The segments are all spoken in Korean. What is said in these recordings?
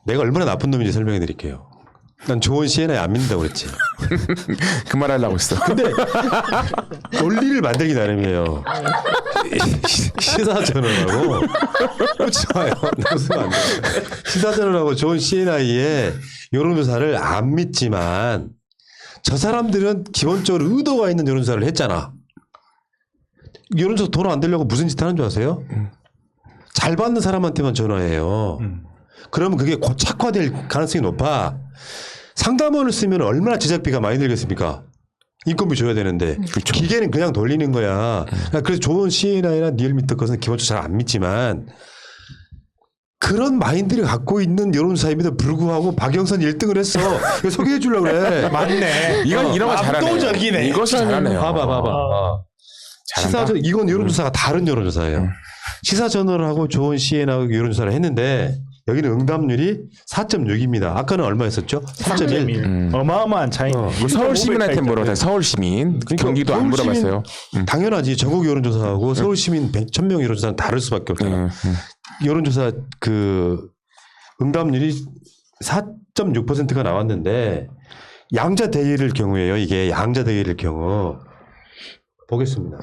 내가 얼마나 나쁜 놈인지 설명해 드릴게요. 난 좋은 CNI 안 믿는다고 그랬지. 그 말 하려고 했어. 근데 논리를 만들기 나름이에요. 시사저널하고 좋아요. 웃으면 안 돼. 시사저널하고 좋은 CNI의 여론조사를 안 믿지만 저 사람들은 기본적으로 의도가 있는 여론조사를 했잖아. 여론조사 돈 안 되려고 무슨 짓 하는 줄 아세요? 잘 받는 사람한테만 전화해요. 그러면 그게 착화될 가능성이 높아. 상담원을 쓰면 얼마나 제작비가 많이 들겠습니까? 인건비 줘야 되는데 그렇죠. 기계는 그냥 돌리는 거야. 그래서 좋은 CNI나 리얼미터 것은 기본적으로 잘 안 믿지만 그런 마인드를 갖고 있는 여론조사임에도 불구하고 박영선 1등을 했어. 이거 소개해 주려고 그래. 맞네. 이런 거 잘하네요. 압도적이네. 이것이 잘하네요. 봐봐. 시사전 이건 여론조사가 다른 여론조사예요. 시사저널하고 좋은 CN하고 여론조사를 했는데 여기는 응답률이 4.6입니다. 아까는 얼마였었죠? 3.1. 어마어마한 차이. 서울 시민한테 물어봤어요. 서울 시민. 경기도 안 서울 시민 물어봤어요. 당연하지. 전국 여론조사하고 서울 시민 1,000명 여론조사는 다를 수밖에 없잖아. 여론조사 그 응답률이 4.6%가 나왔는데 양자 대의를 경우에요. 이게 양자 대의를 경우 보겠습니다.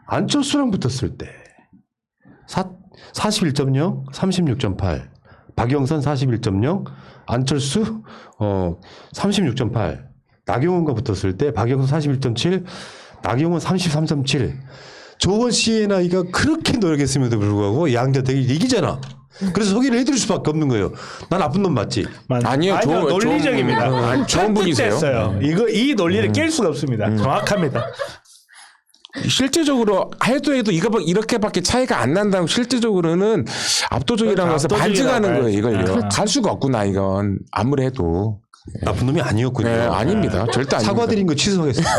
안철수랑 붙었을 때 41.0, 36.8. 박영선 41.0, 안철수 36.8. 나경원과 붙었을 때 박영선 41.7, 나경원 33.7. 좋은 CNI가 그렇게 노력했음에도 불구하고 양자 대결 이기잖아. 그래서 소개를 해드릴 수밖에 없는 거예요. 난 나쁜 놈 맞지? 아니요, 논리적입니다. 좋은 분이세요. 이 논리를 깰 수가 없습니다. 정확합니다. 실제적으로 해도 이렇게밖에 차이가 안 난다고 실제적으로는 압도적이라는 것을 반증하는 거예요. 이걸요. 갈 수가 없구나 이건 아무리 해도. 나쁜 놈이 아니었군요. 네, 아닙니다. 절대 아닙니다. 사과드린 거 취소하겠습니다.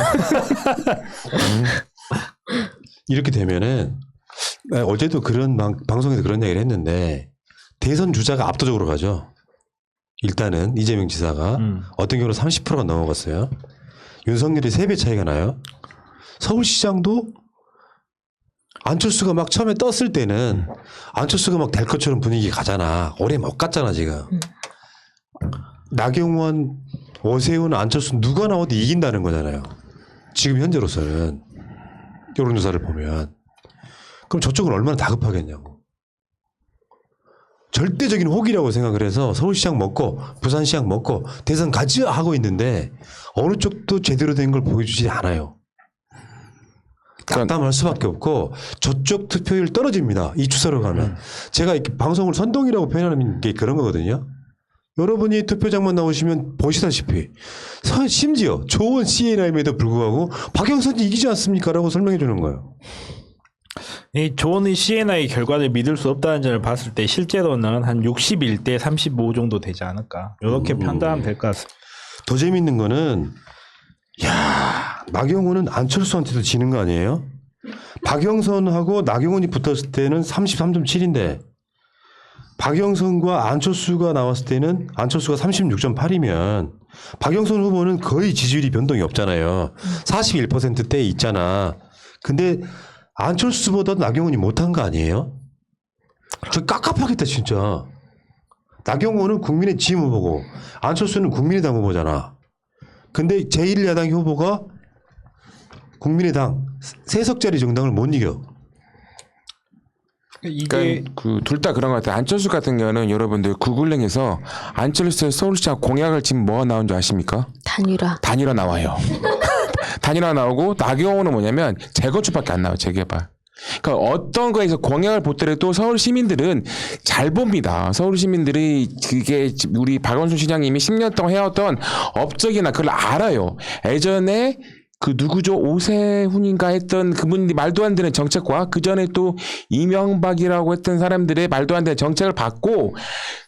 이렇게 되면은 어제도 그런 방송에서 그런 얘기를 했는데 대선 주자가 압도적으로 가죠. 일단은 이재명 지사가 어떤 경우는 30%가 넘어갔어요. 윤석열이 3배 차이가 나요. 서울시장도 안철수가 막 처음에 떴을 때는 안철수가 막 될 것처럼 분위기 가잖아. 오래 못 갔잖아 지금. 나경원, 오세훈, 안철수 누가 나와도 이긴다는 거잖아요. 지금 현재로서는 여론조사를 보면. 그럼 저쪽은 얼마나 다급하겠냐고. 절대적인 호기라고 생각을 해서 서울시장 먹고 부산시장 먹고 대선 가지 하고 있는데 어느 쪽도 제대로 된 걸 보여주지 않아요. 낙담할 수밖에 없고 저쪽 투표율 떨어집니다. 이 추세로 가면. 제가 이렇게 방송을 선동이라고 표현하는 게 그런 거거든요. 여러분이 투표장만 나오시면 보시다시피 심지어 좋은 CNI임에도 불구하고 박영선이 이기지 않습니까? 라고 설명해 주는 거예요. 이 좋은 CNI 결과를 믿을 수 없다는 점을 봤을 때 실제로는 한 61대 35 정도 되지 않을까. 이렇게 판단하면 될 것 같습니다. 더 재밌는 거는 나경원은 안철수한테도 지는 거 아니에요? 박영선하고 나경원이 붙었을 때는 33.7인데 박영선과 안철수가 나왔을 때는 안철수가 36.8이면 박영선 후보는 거의 지지율이 변동이 없잖아요. 41%대에 있잖아. 근데 안철수보다 나경원이 못한 거 아니에요? 저 깝깝하겠다 진짜. 나경원은 국민의 지음 후보고 안철수는 국민의당 후보잖아. 근데 제1야당 후보가 국민의당 3석짜리 정당을 못 이겨. 이게 그러니까 둘 다 그런 것 같아요. 안철수 같은 경우는 여러분들 구글링에서 안철수의 서울시장 공약을 지금 뭐가 나온 줄 아십니까? 단일화 나와요. 단일화 나오고 나경원은 뭐냐면 재건축밖에 안 나와요. 재개발. 그러니까 어떤 거에서 공약을 보더라도 서울 시민들은 잘 봅니다. 서울 시민들이 그게 우리 박원순 시장님이 10년 동안 해왔던 업적이나 그걸 알아요. 예전에 그 누구죠? 오세훈인가 했던 그분이 말도 안 되는 정책과 그 전에 또 이명박이라고 했던 사람들의 말도 안 되는 정책을 받고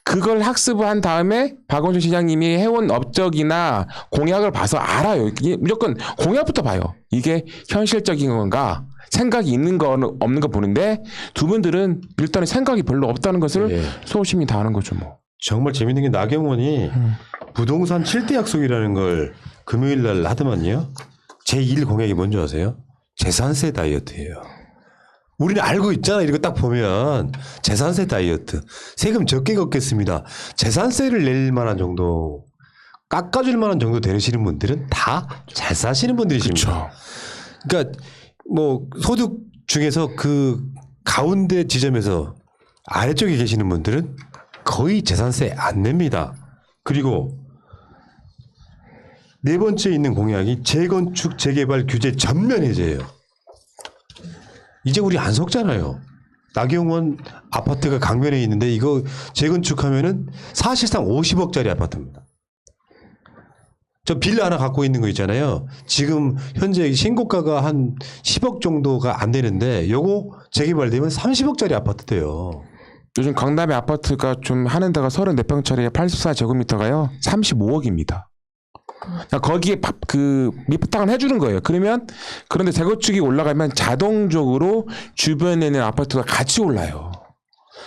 그걸 학습을 한 다음에 박원순 시장님이 해온 업적이나 공약을 봐서 알아요. 이게 무조건 공약부터 봐요. 이게 현실적인 건가? 생각이 있는 거 없는 거 보는데 두 분들은 일단은 생각이 별로 없다는 것을 서울시민이 다 아는 거죠. 뭐. 정말 재밌는 게 나경원이 부동산 7대 약속이라는 걸 금요일 날 하더만요. 제1 공약이 뭔지 아세요? 재산세 다이어트예요. 우리는 알고 있잖아. 이거 딱 보면 재산세 다이어트. 세금 적게 걷겠습니다. 재산세를 낼 만한 정도, 깎아줄 만한 정도 되시는 분들은 다 잘 사시는 분들이십니다. 그러니까 뭐 소득 중에서 그 가운데 지점에서 아래쪽에 계시는 분들은 거의 재산세 안 냅니다. 그리고 네 번째 있는 공약이 재건축 재개발 규제 전면 해제예요. 이제 우리 안 속잖아요. 나경원 아파트가 강변에 있는데 이거 재건축하면은 사실상 50억짜리 아파트입니다. 저 빌라 하나 갖고 있는 거 있잖아요. 지금 현재 신고가가 한 10억 정도가 안 되는데 요거 재개발되면 30억짜리 아파트 돼요. 요즘 강남의 아파트가 좀 하는 데가 34평짜리 84제곱미터가요 35억입니다. 그러니까 거기에 그 밑바탕을 해주는 거예요. 그러면 그런데 재건축이 올라가면 자동적으로 주변에 있는 아파트가 같이 올라요.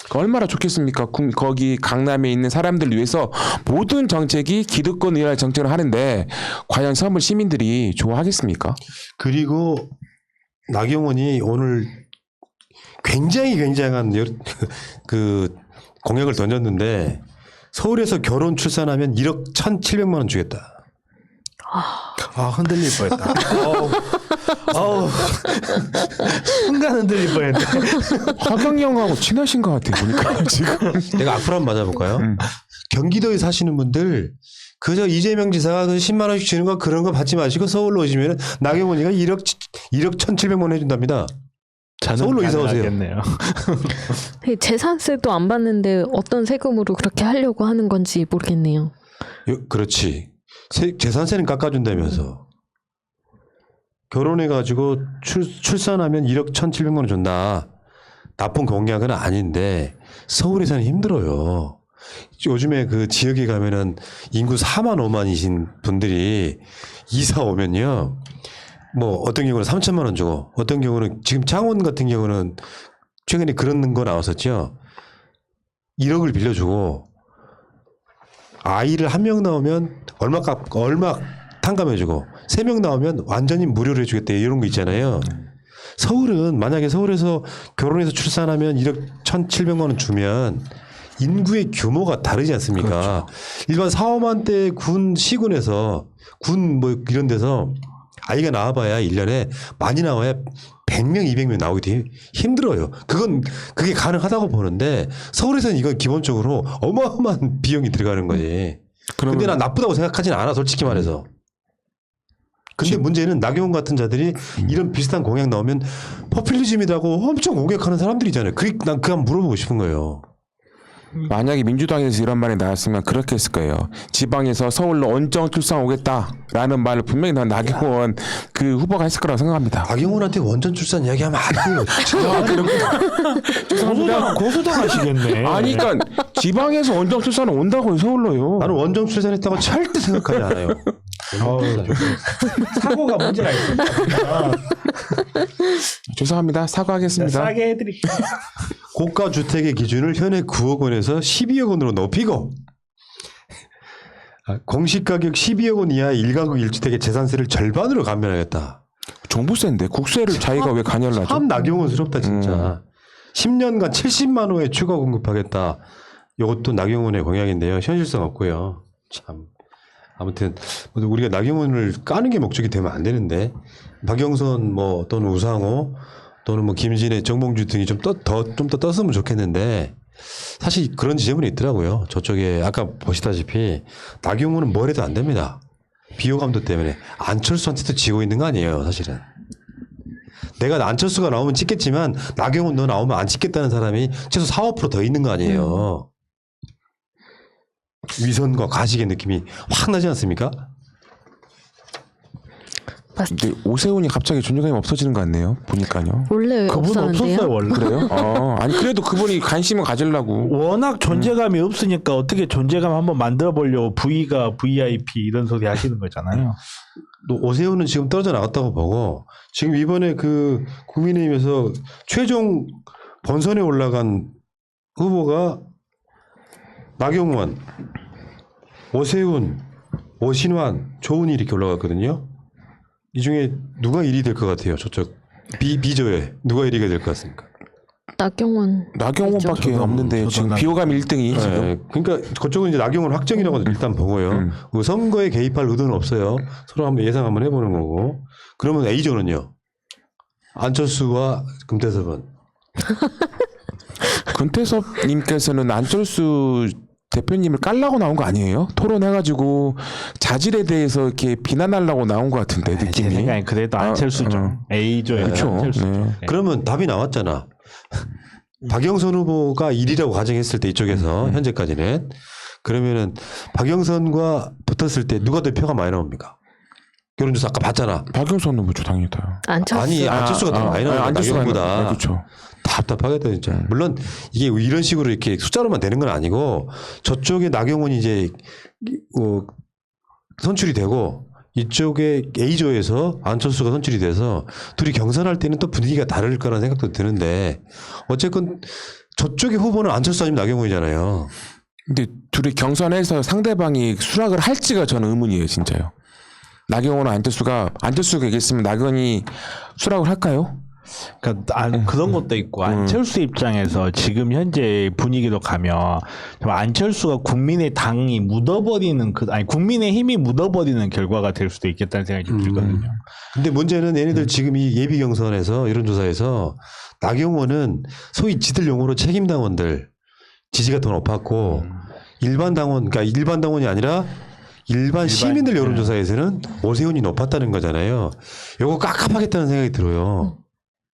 그러니까 얼마나 좋겠습니까? 거기 강남에 있는 사람들 위해서 모든 정책이 기득권 의할 정책을 하는데 과연 서울 시민들이 좋아하겠습니까? 그리고 나경원이 오늘 굉장한 그 공약을 던졌는데 서울에서 결혼 출산하면 1억 1,700만 원 주겠다. 아 흔들릴 뻔했다. 어우, 순간 흔들릴 뻔했네. 하경영하고 친하신 것 같아요. 보니까 지금. 내가 악플 한번 맞아볼까요? 경기도에 사시는 분들 그저 이재명 지사가 그 10만 원씩 주는 거 그런 거 받지 마시고 서울로 오시면 나경원이가 1억 1,700만 원 해준답니다. 서울로 이사 오세요. 재산세도 안 받는데 어떤 세금으로 그렇게 하려고 하는 건지 모르겠네요. 그렇지. 재산세는 깎아준다면서. 결혼해가지고 출산하면 1억 1,700만 원 준다. 나쁜 공약은 아닌데 서울에서는 힘들어요. 요즘에 그 지역에 가면은 인구 4만 5만이신 분들이 이사 오면요. 뭐 어떤 경우는 3천만 원 주고 어떤 경우는 지금 창원 같은 경우는 최근에 그런 거 나왔었죠. 1억을 빌려주고 아이를 한 명 나오면 얼마 탕감해주고 3명 나오면 완전히 무료로 해주겠다 이런 거 있잖아요. 서울은 만약에 서울에서 결혼해서 출산하면 1억 1,700만 원 주면 인구의 규모가 다르지 않습니까? 그렇죠. 일반 4, 5만 대 시군에서 군 뭐 이런 데서 아이가 나와봐야 1년에 많이 나와야 100명, 200명 나오기 되게 힘들어요. 그게 가능하다고 보는데 서울에서는 이건 기본적으로 어마어마한 비용이 들어가는 거지. 근데 난 나쁘다고 생각하지는 않아, 솔직히 말해서. 근데 문제는 나경원 같은 자들이 이런 비슷한 공약 나오면 포퓰리즘이라고 엄청 공격하는 사람들이잖아요. 난 그냥 물어보고 싶은 거예요. 만약에 민주당에서 이런 말이 나왔으면 그렇게 했을 거예요. 지방에서 서울로 원정 출산 오겠다라는 말을 분명히 나경원 그 후보가 했을 거라고 생각합니다. 나경원한테 원전 출산 이야기하면 안 돼요. 고소당 하시겠네. 아니 그러니까 지방에서 원정 출산은 온다고요. 서울로요. 나는 원정 출산했다고 절대 생각하지 않아요. 사고가 문제가 있습니다. 죄송합니다. 사과하겠습니다. 싸게 해드릴게요. 고가 주택의 기준을 현행 9억 원에서 12억 원으로 높이고 공시가격 12억 원 이하 1가구 1주택의 재산세를 절반으로 감면하겠다. 종부세인데 국세를 자기가 왜 관여를 하죠? 참 나경원스럽다 진짜. 10년간 70만 호의 추가 공급하겠다. 이것도 나경원의 공약인데요. 현실성 없고요. 참. 아무튼 우리가 나경원을 까는 게 목적이 되면 안 되는데 박영선 뭐 또는 우상호 또는 뭐 김진애, 정봉주 등이 좀 더 떴으면 좋겠는데 사실 그런 지점은 있더라고요. 저쪽에 아까 보시다시피 나경원은 뭘 해도 안 됩니다. 비호감도 때문에 안철수한테도 지고 있는 거 아니에요, 사실은. 내가 안철수가 나오면 찍겠지만 나경원 너 나오면 안 찍겠다는 사람이 최소 4, 5%더 있는 거 아니에요. 위선과 가식의 느낌이 확 나지 않습니까? 근데 오세훈이 갑자기 존재감이 없어지는 것 같네요. 보니까요. 원래 그분 없었어요 원래. 그래요? 아니 그래도 그분이 관심을 가지려고. 워낙 존재감이 없으니까 어떻게 존재감 한번 만들어 보려고 V가 VIP 이런 소리 하시는 거잖아요. 오세훈은 지금 떨어져 나갔다고 보고 지금 이번에 그 국민의힘에서 최종 본선에 올라간 후보가 나경원, 오세훈, 오신환, 조은희 이렇게 올라갔거든요. 이 중에 누가 1위 될 것 같아요? 저쪽 비조에 누가 1위가 될 것 같습니까? 나경원밖에 저도 없는데 지금 비호감 1등이 지금. 네, 그러니까 그쪽은 이제 나경원 확정이라고 일단 보고요. 그 선거에 개입할 의도는 없어요. 서로 한번 예상 한번 해보는 거고. 그러면 A조는요. 안철수와 금태섭은 금태섭님께서는 안철수 대표님을 깔라고 나온 거 아니에요? 토론해가지고 자질에 대해서 이렇게 비난하려고 나온 것 같은데 제 느낌이. 생각엔 그래도 안철수죠. A조에 그렇죠. 안철수죠. 네. 그러면 답이 나왔잖아. 박영선 후보가 1위라고 가정했을 때 이쪽에서 현재까지는 그러면은 박영선과 붙었을 때 누가 더 표가 많이 나옵니까? 여론조사 아까 봤잖아. 박영선 후보죠 당연히 다. 아니 안철수가 더 많이 나온다. 나경원보다. 그렇죠. 답답하겠다 진짜. 물론 이게 이런 식으로 이렇게 숫자로만 되는 건 아니고 저쪽에 나경원이 이제 선출이 되고 이쪽에 A조에서 안철수가 선출이 돼서 둘이 경선할 때는 또 분위기가 다를 거라는 생각도 드는데 어쨌건 저쪽의 후보는 안철수 아니면 나경원이잖아요. 근데 둘이 경선해서 상대방이 수락을 할지가 저는 의문이에요 진짜요. 나경원은 안철수가 얘기했으면 나경원이 수락을 할까요? 그러니까 그런 것도 있고 안철수 입장에서 지금 현재 분위기로 가면 안철수가 국민의 당이 묻어버리는 국민의 힘이 묻어버리는 결과가 될 수도 있겠다는 생각이 좀 들거든요. 근데 문제는 얘네들 지금 이 예비 경선에서 여론조사에서 나경원은 소위 지들 용어로 책임당원들 지지가 더 높았고 일반 당원이 아니라 일반 시민들 여론조사에서는 오세훈이 높았다는 거잖아요. 요거 깝깝하겠다는 생각이 들어요.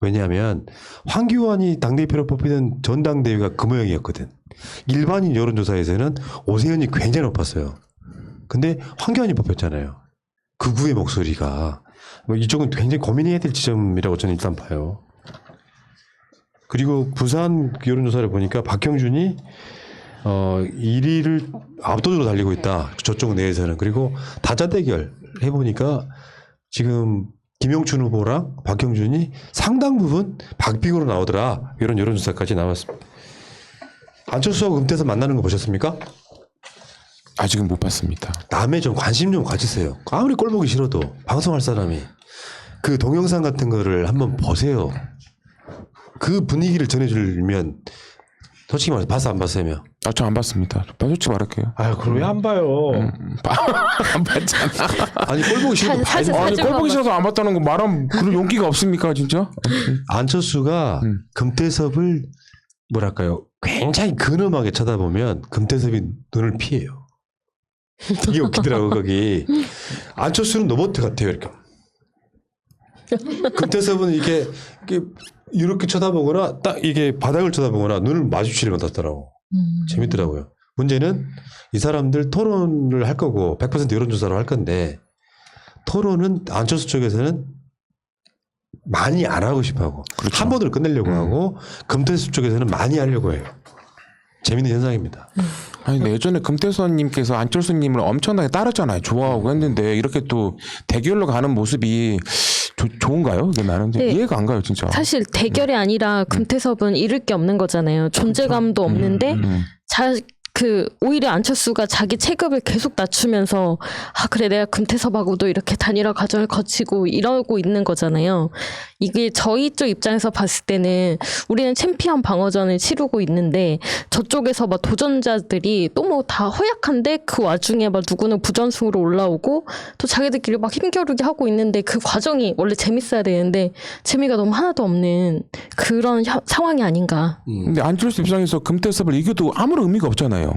왜냐하면 황교안이 당대표로 뽑히던 전당대회가 그 모양이었거든. 일반인 여론조사에서는 오세훈이 굉장히 높았어요. 근데 황교안이 뽑혔잖아요. 극우의 목소리가. 이쪽은 굉장히 고민해야 될 지점이라고 저는 일단 봐요. 그리고 부산 여론조사를 보니까 박형준이 1위를 압도적으로 달리고 있다. 저쪽 내에서는. 그리고 다자대결 해보니까 지금 김영춘 후보랑 박형준이 상당 부분 박빙으로 나오더라. 이런 여론조사까지 나왔습니다. 안철수하고 금태섭 만나는 거 보셨습니까? 아직은 못 봤습니다. 남의 좀 관심 좀 가지세요. 아무리 꼴 보기 싫어도 방송할 사람이 그 동영상 같은 거를 한번 보세요. 그 분위기를 전해주면 솔직히 말해서 봤어 안 봤어요? 저 안 봤습니다. 솔직히 말할게요. 그걸 왜 안 봐요? 안 봤잖아. 아니 꼴 보기 싫어도 사실 봐야 아니 사진 꼴보기 싫어서 안 봤다는 거 말하면 그런 용기가 없습니까 진짜? 안철수가 금태섭을 뭐랄까요 굉장히 근엄하게 쳐다보면 금태섭이 눈을 피해요. 이게 웃기더라고 거기. 안철수는 로봇 같아요 이렇게. 금태섭은 이렇게 쳐다보거나 딱 이게 바닥을 쳐다보거나 눈을 마주치는 것 같더라고. 재밌더라고요. 문제는 이 사람들 토론을 할 거고 100% 여론조사로 할 건데 토론은 안철수 쪽에서는 많이 안 하고 싶어하고 그렇죠. 한 번으로 끝내려고 하고 금태섭 쪽에서는 많이 하려고 해요. 재밌는 현상입니다. 아니 근데 예전에 금태섭님께서 안철수님을 엄청나게 따랐잖아요. 좋아하고 했는데 이렇게 또 대결로 가는 모습이 좋은가요? 이게 나는 네. 이해가 안 가요 진짜. 사실 대결이 아니라 금태섭은 잃을 게 없는 거잖아요. 존재감도 없는데 오히려 안철수가 자기 체급을 계속 낮추면서 그래 내가 금태섭하고도 이렇게 단일화 과정을 거치고 이러고 있는 거잖아요. 이게 저희 쪽 입장에서 봤을 때는 우리는 챔피언 방어전을 치르고 있는데 저쪽에서 막 도전자들이 너무 다 허약한데 그 와중에 막 누구는 부전승으로 올라오고 또 자기들끼리 막 힘겨루기 하고 있는데 그 과정이 원래 재밌어야 되는데 재미가 너무 하나도 없는 그런 상황이 아닌가. 근데 안철수 입장에서 금태섭을 이겨도 아무런 의미가 없잖아요.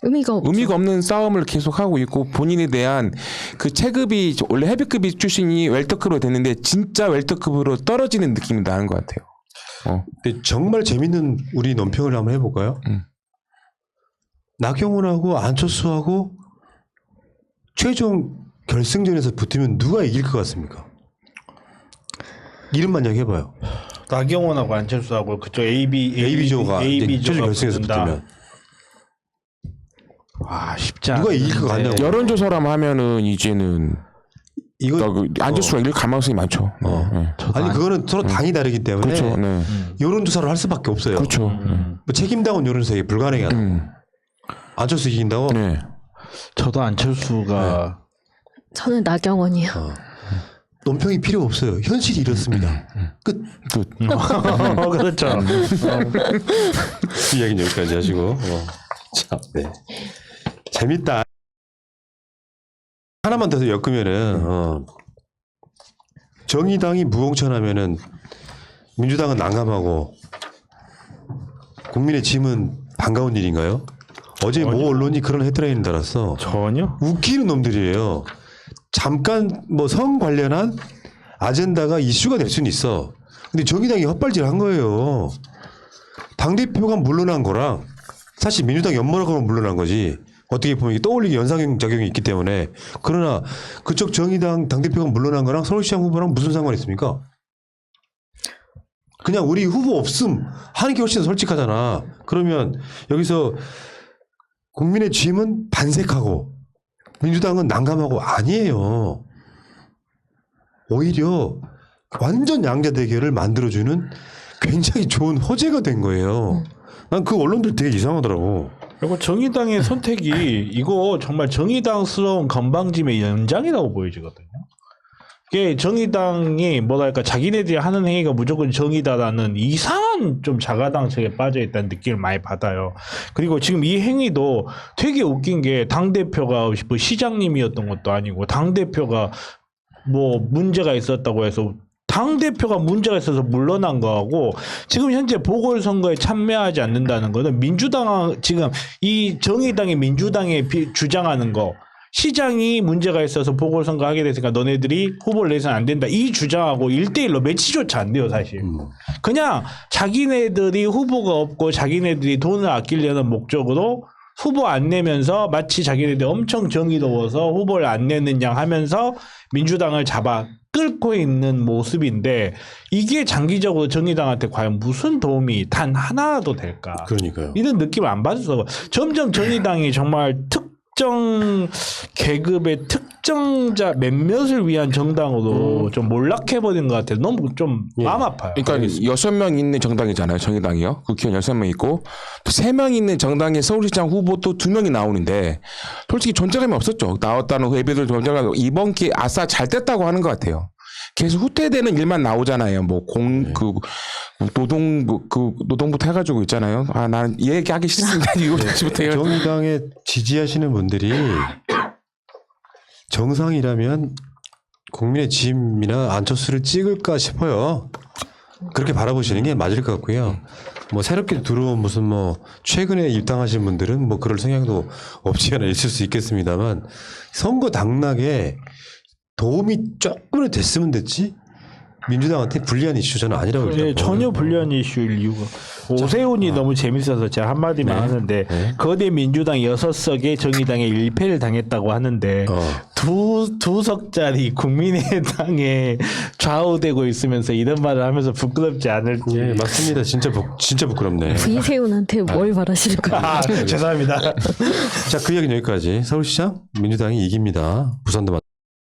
의미가 없는 싸움을 계속하고 있고 본인에 대한 그 체급이 원래 헤비급이 출신이 웰터급으로 됐는데 진짜 웰터급으로 떨어지는 느낌이 나는 것 같아요. 근데 정말 재밌는 우리 논평을 한번 해볼까요? 나경원하고 안철수하고 최종 결승전에서 붙으면 누가 이길 것 같습니까? 이름만 얘기해봐요. 나경원하고 안철수하고 그쪽 AB조가 최종 결승에서 붙으면 쉽지 않아. 누가 이길 것 같냐고. 여론조사라면 하면은 이제는 안철수가 이길 가능성이 많죠. 아니 그거는 서로 당이 다르기 때문에 그렇죠. 네. 여론조사를 할 수밖에 없어요. 그렇죠. 뭐 책임당원 여론조사에 불가능하다. 안철수 이긴다고? 네. 저도 안철수가 저는 나경원이요. 논평이 필요 없어요. 현실이 이렇습니다. 끝. 그렇죠. 이 이야기는 여기까지 하시고. 자, 네. 재밌다. 하나만 더 엮으면은 정의당이 무공천하면은 민주당은 난감하고 국민의 짐은 반가운 일인가요? 어제 모 언론이 그런 헤드라인을 달았어. 전혀. 웃기는 놈들이에요. 잠깐 뭐 성 관련한 아젠다가 이슈가 될 수는 있어. 근데 정의당이 헛발질한 거예요. 당대표가 물러난 거랑 사실 민주당 연모라고 물러난 거지. 어떻게 보면 이게 떠올리기 연상작용이 있기 때문에. 그러나 그쪽 정의당 당대표가 물러난 거랑 서울시장 후보랑 무슨 상관이 있습니까? 그냥 우리 후보 없음 하는 게 훨씬 더 솔직하잖아. 그러면 여기서 국민의 짐은 반색하고 민주당은 난감하고 아니에요. 오히려 완전 양자 대결을 만들어주는 굉장히 좋은 호재가 된 거예요. 난 그 언론들 되게 이상하더라고. 그리고 정의당의 선택이 이거 정말 정의당스러운 건방짐의 연장이라고 보여지거든요. 이게 정의당이 뭐랄까 자기네들이 하는 행위가 무조건 정의다라는 이상한 좀 자가당착에 빠져있다는 느낌을 많이 받아요. 그리고 지금 이 행위도 되게 웃긴 게 당대표가 뭐 시장님이었던 것도 아니고 당대표가 뭐 문제가 있었다고 해서 당대표가 문제가 있어서 물러난 거하고 지금 현재 보궐선거에 참여하지 않는다는 거는 민주당 지금 이 정의당이 민주당에 주장하는 거 시장이 문제가 있어서 보궐선거 하게 됐으니까 너네들이 후보를 내서는 안 된다. 이 주장하고 1대1로 매치조차 안 돼요, 사실. 그냥 자기네들이 후보가 없고 자기네들이 돈을 아끼려는 목적으로 후보 안 내면서 마치 자기네들이 엄청 정의로워서 후보를 안 내는 양 하면서 민주당을 잡아 끌고 있는 모습인데 이게 장기적으로 정의당한테 과연 무슨 도움이 단 하나라도 될까? 그러니까요. 이런 느낌을 안 받아서 점점 정의당이 정말 특정 계급의 특정자 몇몇을 위한 정당으로 좀 몰락해버린 것 같아요. 너무 좀 마음 아파요. 그러니까 6명 있는 정당이잖아요. 정의당이요. 국회의원 6명 있고 또 3명 있는 정당의 서울시장 후보 또 2명이 나오는데 솔직히 존재감이 없었죠. 나왔다는 후배들 존재감 이번 기회 아싸 잘 됐다고 하는 것 같아요. 계속 후퇴되는 일만 나오잖아요. 뭐 노동부터 해가지고 있잖아요. 아, 난 얘기하기 싫습니다. 이거부터 정의당에 지지하시는 분들이 정상이라면 국민의 짐이나 안철수를 찍을까 싶어요. 그렇게 바라보시는 게 맞을 것 같고요. 뭐 새롭게 들어온 무슨 뭐 최근에 입당하신 분들은 뭐 그럴 생각도 없지 않아 있을 수 있겠습니다만 선거 당락에 도움이 조금은 됐으면 됐지 민주당한테 불리한 이슈 저는 아니라고 네, 일단 전혀 불리한 이슈일 이유가 오세훈이 너무 재밌어서 제가 한마디만 하는데 거대 민주당 6석에 정의당에 1패를 당했다고 하는데 두 석짜리 국민의당에 좌우되고 있으면서 이런 말을 하면서 부끄럽지 않을지. 예, 맞습니다. 진짜 부끄럽네. 이세훈한테 뭘 바라시는 거예요? 죄송합니다. 자, 그 이야기는 여기까지. 서울시장 민주당이 이깁니다. 부산도